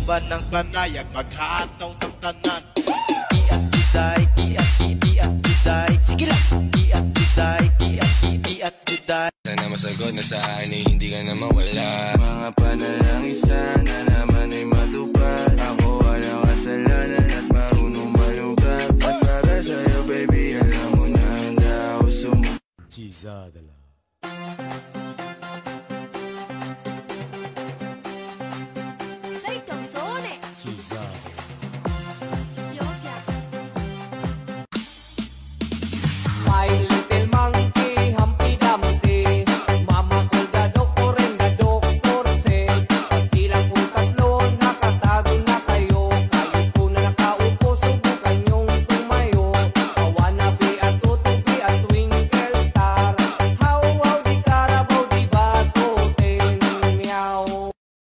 uban ng panayag maghataw ng tanan. Iat guday, iat guday. Sige lang. Iat guday, iat guday. Sana masagot na sa akin ay hindi ka na mawala. Mga panalangin sana naman ay